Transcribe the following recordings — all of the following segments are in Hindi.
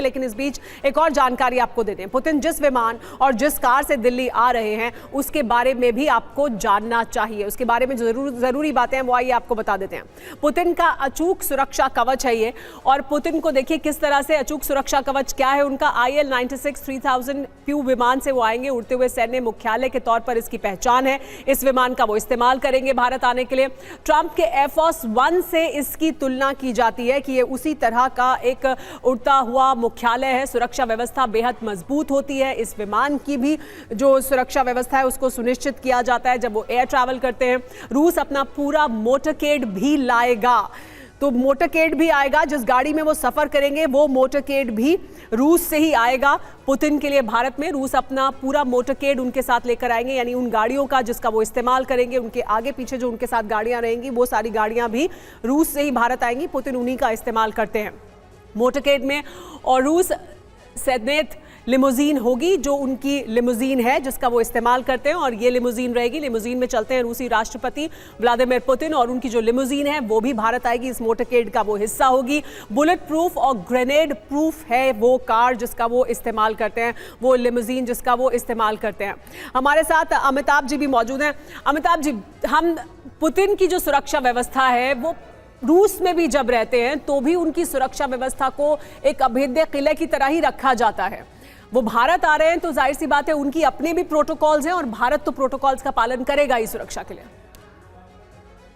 लेकिन इस बीच एक और जानकारी आपको देते हैं। पुतिन जिस विमान और जिस कार से दिल्ली आ रहे हैं उसके बारे में भी आपको जानना चाहिए। उसके बारे में जो जरूरी बातें हैं वो आइए आपको बता देते हैं। पुतिन का अचूक सुरक्षा कवच है ये, और पुतिन को देखिए किस तरह से अचूक सुरक्षा कवच क्या है उनका। IL-96 3000 प्यू विमान से वो आएंगे, उड़ते हुए सैन्य मुख्यालय के तौर पर इसकी पहचान है। इस विमान का वो इस्तेमाल करेंगे भारत आने के लिए। ट्रंप के एयरफोर्स 1 से इसकी तुलना की जाती है कि ये उसी तरह का एक उड़ता हुआ मुख्यालय है। सुरक्षा व्यवस्था बेहद मजबूत होती है। इस विमान की भी जो सुरक्षा व्यवस्था है उसको सुनिश्चित किया जाता है जब वो एयर ट्रैवल करते हैं। रूस अपना पूरा मोटरकेड भी लाएगा, तो मोटरकेड भी आएगा। जिस गाड़ी में वो सफर करेंगे वो मोटरकेड भी रूस से ही आएगा। पुतिन के लिए भारत में रूस अपना पूरा मोटरकेड उनके साथ लेकर आएंगे, यानी उन गाड़ियों का जिसका वो इस्तेमाल करेंगे, उनके आगे पीछे जो उनके साथ गाड़ियां रहेंगी वो सारी गाड़ियां भी रूस से ही भारत आएंगी। पुतिन उन्हीं का इस्तेमाल करते हैं मोटरकेड में। और रूस सेनेट लिमोजीन होगी जो उनकी लिमोजीन है जिसका वो इस्तेमाल करते हैं, और ये लिमोजीन रहेगी। लिमोजीन में चलते हैं रूसी राष्ट्रपति व्लादिमीर पुतिन, और उनकी जो लिमोजीन है वो भी भारत आएगी, इस मोटरकेड का वो हिस्सा होगी। बुलेट प्रूफ और ग्रेनेड प्रूफ है वो कार जिसका वो इस्तेमाल करते हैं, वो लिमोजीन जिसका वो इस्तेमाल करते हैं। हमारे साथ अमिताभ जी भी मौजूद हैं। अमिताभ जी, हम पुतिन की जो सुरक्षा व्यवस्था है वो रूस में भी जब रहते हैं तो भी उनकी सुरक्षा व्यवस्था को एक अभेद्य किले की तरह ही रखा जाता है। वो भारत आ रहे हैं तो जाहिर सी बात है उनकी अपने भी प्रोटोकॉल्स हैं, और भारत तो प्रोटोकॉल्स का पालन करेगा ही सुरक्षा के लिए।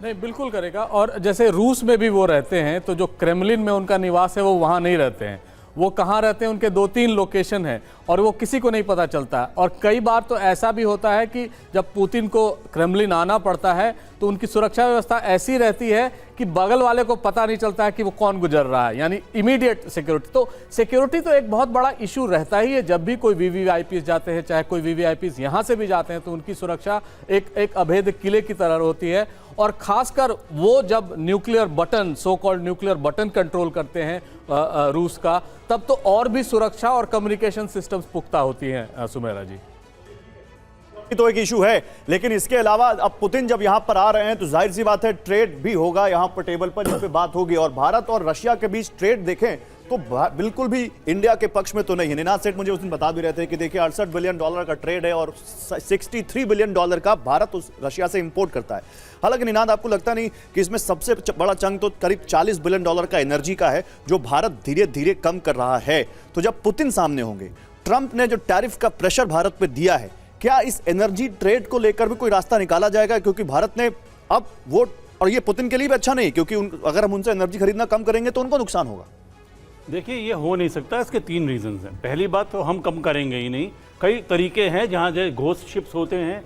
नहीं, बिल्कुल करेगा। और जैसे रूस में भी वो रहते हैं तो जो क्रेमलिन में उनका निवास है वो वहाँ नहीं रहते हैं। वो कहाँ रहते हैं, उनके 2-3 लोकेशन हैं और वो किसी को नहीं पता चलता। और कई बार तो ऐसा भी होता है कि जब पुतिन को क्रेमलिन आना पड़ता है तो उनकी सुरक्षा व्यवस्था ऐसी रहती है कि बगल वाले को पता नहीं चलता है कि वो कौन गुजर रहा है, यानी इमीडिएट सिक्योरिटी। तो सिक्योरिटी तो एक बहुत बड़ा इशू रहता ही है जब भी कोई वीवीआईपी जाते हैं, चाहे कोई वीवीआईपी यहाँ से भी जाते हैं तो उनकी सुरक्षा एक अभेद किले की तरह होती है। और खासकर वो जब nuclear button, so called nuclear button control करते हैं रूस का, तब तो और भी सुरक्षा और कम्युनिकेशन सिस्टम्स पुख्ता होती हैं। सुमेरा जी, तो एक इशू है, लेकिन इसके अलावा अब पुतिन जब यहां पर आ रहे हैं तो जाहिर सी बात है ट्रेड भी होगा यहां पर टेबल पर, जिस पे बात होगी। और भारत और रशिया के बीच ट्रेड देखें तो बिल्कुल भी इंडिया के पक्ष में तो नहीं है। निनाद सेठ मुझे उस दिन बता भी रहे थे कि देखिए $68 बिलियन का ट्रेड है और $63 बिलियन का भारत उस रशिया से इंपोर्ट करता है। हालांकि निनाद, आपको लगता नहीं कि इसमें सबसे बड़ा चंक तो करीब $40 बिलियन का एनर्जी का है जो भारत धीरे धीरे कम कर रहा है। तो जब पुतिन सामने होंगे, ट्रंप ने जो टैरिफ का प्रेशर भारत पर दिया है, क्या इस एनर्जी ट्रेड को लेकर भी कोई रास्ता निकाला जाएगा? क्योंकि भारत ने अब वो, और ये पुतिन के लिए भी अच्छा नहीं, क्योंकि अगर हम उनसे एनर्जी खरीदना कम करेंगे तो उनको नुकसान होगा। देखिए, ये हो नहीं सकता। इसके 3 रीजंस हैं। पहली बात तो हम कम करेंगे ही नहीं। कई तरीके हैं जहां जो घोस्ट शिप्स होते हैं।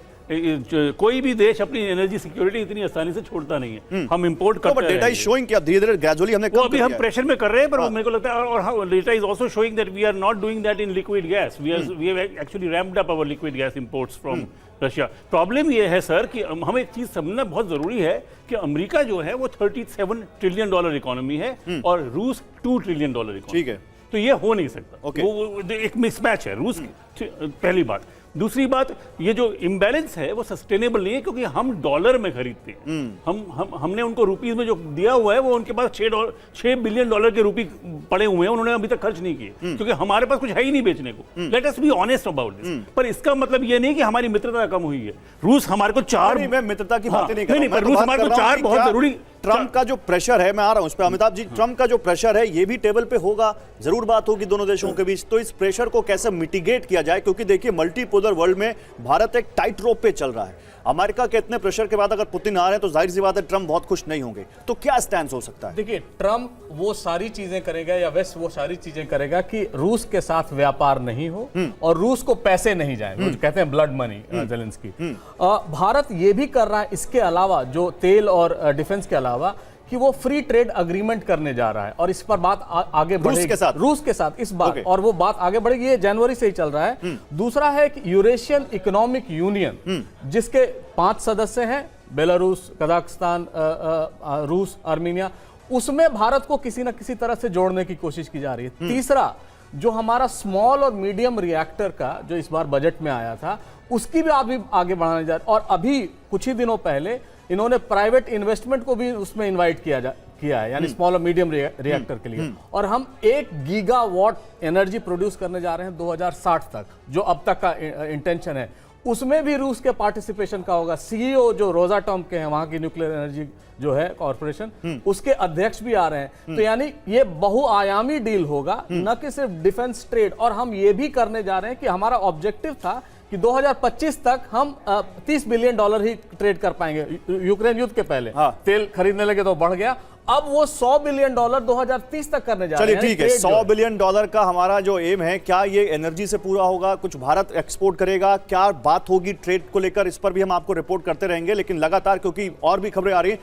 कोई भी देश अपनी एनर्जी सिक्योरिटी इतनी आसानी से छोड़ता नहीं है। हम इंपोर्ट करते हैं। डेटा इज शोइंग कि धीरे-धीरे ग्रेजुअली हमने अभी हम प्रेशर में कर रहे हैं, पर मेरे को लगता है, और data is also showing that we are not doing that in liquid gas. We have actually ramped up our liquid gas imports from Russia. Problem ये है सर कि हमें एक चीज समझना बहुत जरूरी है कि अमेरिका जो है वो $37 ट्रिलियन इकोनॉमी है और रूस $2 ट्रिलियन इकोनॉमी। ठीक है, तो ये हो नहीं सकता। वो एक मिसमैच है रूस की, पहली बात। दूसरी बात, ये जो इम्बैलेंस है वो सस्टेनेबल नहीं है, क्योंकि हम डॉलर में खरीदते हैं। हमने उनको रुपीस में जो दिया हुआ है वो उनके पास $6 बिलियन के रुपी पड़े हुए हैं, उन्होंने अभी तक खर्च नहीं किए, क्योंकि हमारे पास कुछ है ही नहीं बेचने को। Let us be honest about this. पर इसका मतलब ये नहीं कि हमारी मित्रता कम हुई है। रूस हमारे को 4, मैं मित्रता की बातें नहीं कर रहा हूं, रूस हमारे को 4 बहुत जरूरी। ट्रंप का जो प्रेशर है, मैं आ रहा हूं उस पर अमिताभ जी, ट्रंप का जो प्रेशर है ये भी टेबल पे होगा, जरूर बात होगी दोनों देशों के बीच। तो इस प्रेशर को कैसे मिटिगेट किया जाए, क्योंकि देखिए मल्टीपोलर वर्ल्ड में भारत एक टाइट रोप पे चल रहा है। अमेरिका के इतने प्रेशर के बाद अगर पुतिन आ रहे हैं तो जाहिर सी बात है ट्रंप बहुत खुश नहीं होंगे। तो क्या स्टैंड हो सकता है? देखिए, ट्रंप वो सारी चीजें करेगा या वेस्ट वो सारी चीजें करेगा कि रूस के साथ व्यापार नहीं हो और रूस को पैसे नहीं जाए, जो कहते हैं ब्लड मनी ज़ेलेंस्की। भारत ये भी कर रहा है इसके अलावा, जो तेल और डिफेंस के अलावा, कि वो फ्री ट्रेड अग्रीमेंट करने जा रहा है। और इस पर बात आगे बढ़ेगी रूस के साथ इस बार, और वो बात आगे बढ़ेगी। ये जनवरी से ही चल रहा है। दूसरा है कि यूरेशियन इकोनॉमिक यूनियन, जिसके 5 सदस्य हैं, बेलारूस, कजाकिस्तान, रूस, आर्मीनिया, उसमें भारत को किसी न किसी तरह से जोड़ने की कोशिश की जा रही है। तीसरा, जो हमारा स्मॉल और मीडियम रिएक्टर का जो इस बार बजट में आया था, उसकी भी आगे बढ़ाने जा रहे। और अभी कुछ ही दिनों पहले इन्होंने प्राइवेट इन्वेस्टमेंट को भी उसमें इनवाइट किया है, यानी स्मॉल और मीडियम रिएक्टर के लिए, और हम 1 गीगावाट एनर्जी प्रोड्यूस करने जा रहे हैं 2060 तक, जो अब तक का इंटेंशन है। उसमें भी रूस के पार्टिसिपेशन का होगा। सीईओ जो रोसाटॉम के हैं, वहां की न्यूक्लियर एनर्जी जो है कॉर्पोरेशन, उसके अध्यक्ष भी आ रहे हैं। तो यानी ये बहुआयामी डील होगा, न कि सिर्फ डिफेंस ट्रेड। और हम ये भी करने जा रहे हैं कि हमारा ऑब्जेक्टिव था कि 2025 तक हम $30 बिलियन ही ट्रेड कर पाएंगे। यूक्रेन युद्ध के पहले तेल खरीदने लगे तो बढ़ गया, अब वो $100 बिलियन 2030 तक करने जा रहे हैं। चलिए ठीक है, $100 बिलियन का हमारा जो एम है, क्या ये एनर्जी से पूरा होगा? कुछ भारत एक्सपोर्ट करेगा? क्या बात होगी ट्रेड को लेकर? इस पर भी हम आपको रिपोर्ट करते रहेंगे, लेकिन लगातार क्योंकि और भी खबरें आ रही हैं।